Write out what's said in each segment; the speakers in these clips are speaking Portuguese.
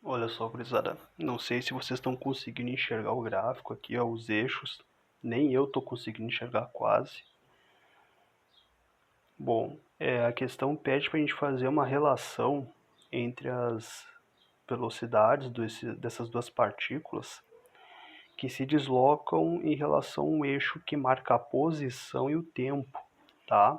Olha só, gurizada, não sei se vocês estão conseguindo enxergar o gráfico aqui, ó, os eixos, nem eu tô conseguindo enxergar quase. Bom, a questão pede para a gente fazer uma relação entre as velocidades dessas duas partículas que se deslocam em relação ao eixo que marca a posição e o tempo, tá?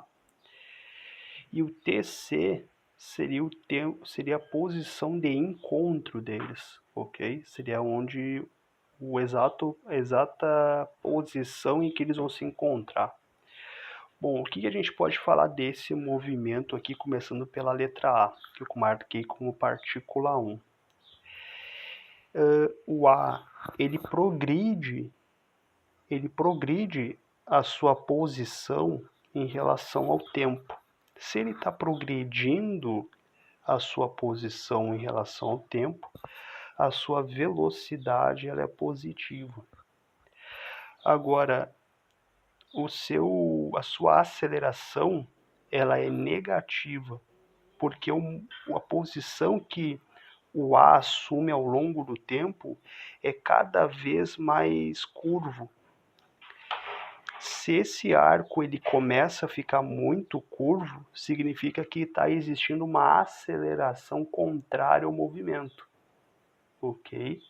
E o TC seria o tempo, seria a posição de encontro deles, ok? Seria onde a exata posição em que eles vão se encontrar. Bom, o que a gente pode falar desse movimento aqui, começando pela letra A, que eu marquei como partícula 1. O A, ele progride a sua posição em relação ao tempo. Se ele está progredindo a sua posição em relação ao tempo, a sua velocidade ela é positiva. Agora, a sua aceleração ela é negativa, porque a posição que o A assume ao longo do tempo é cada vez mais curvo. Se esse arco ele começa a ficar muito curvo, significa que está existindo uma aceleração contrária ao movimento, ok?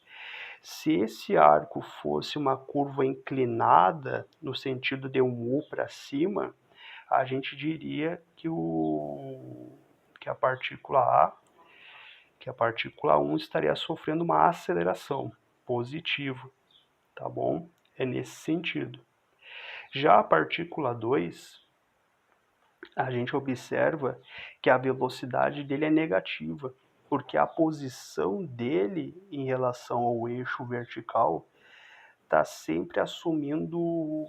Se esse arco fosse uma curva inclinada, no sentido de um U para cima, a gente diria que a partícula A, que a partícula 1 estaria sofrendo uma aceleração positiva, tá bom? É nesse sentido. Já a partícula 2, a gente observa que a velocidade dele é negativa, porque a posição dele em relação ao eixo vertical está sempre assumindo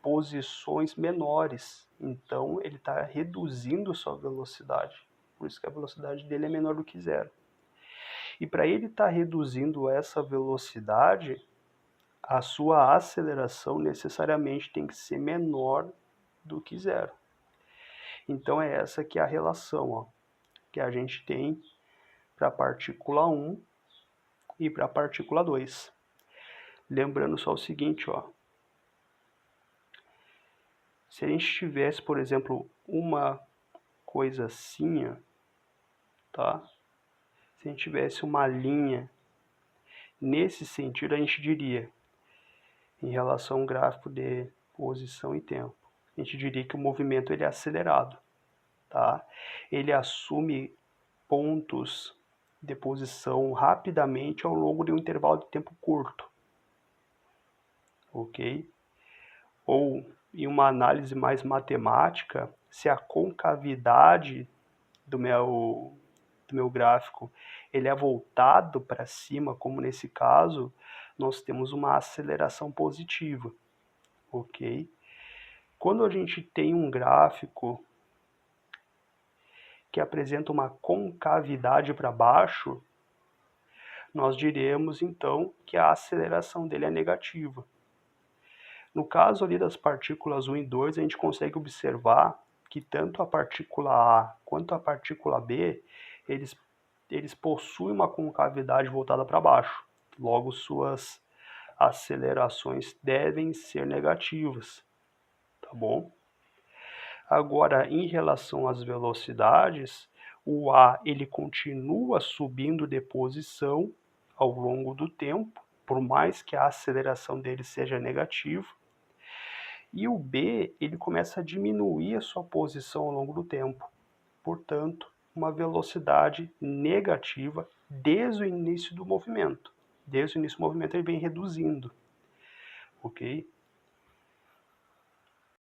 posições menores, então ele está reduzindo sua velocidade, por isso que a velocidade dele é menor do que zero. E para ele estar reduzindo essa velocidade, a sua aceleração necessariamente tem que ser menor do que zero. Então é essa que é a relação, ó, que a gente tem para a partícula 1 e para a partícula 2. Lembrando só o seguinte, ó, se a gente tivesse, por exemplo, uma coisa assim, ó, tá? Se a gente tivesse uma linha nesse sentido, a gente diria, em relação ao gráfico de posição e tempo, a gente diria que o movimento ele é acelerado, tá? Ele assume pontos de posição rapidamente ao longo de um intervalo de tempo curto, ok? Ou, em uma análise mais matemática, se a concavidade do meu gráfico ele é voltado para cima, como nesse caso, nós temos uma aceleração positiva, ok? Quando a gente tem um gráfico que apresenta uma concavidade para baixo, nós diremos então que a aceleração dele é negativa. No caso ali das partículas 1 e 2, a gente consegue observar que tanto a partícula A quanto a partícula B, eles possuem uma concavidade voltada para baixo. Logo, suas acelerações devem ser negativas, tá bom? Agora, em relação às velocidades, o A ele continua subindo de posição ao longo do tempo, por mais que a aceleração dele seja negativa. E o B ele começa a diminuir a sua posição ao longo do tempo. Portanto, uma velocidade negativa desde o início do movimento. Desde o início do movimento ele vem reduzindo, ok?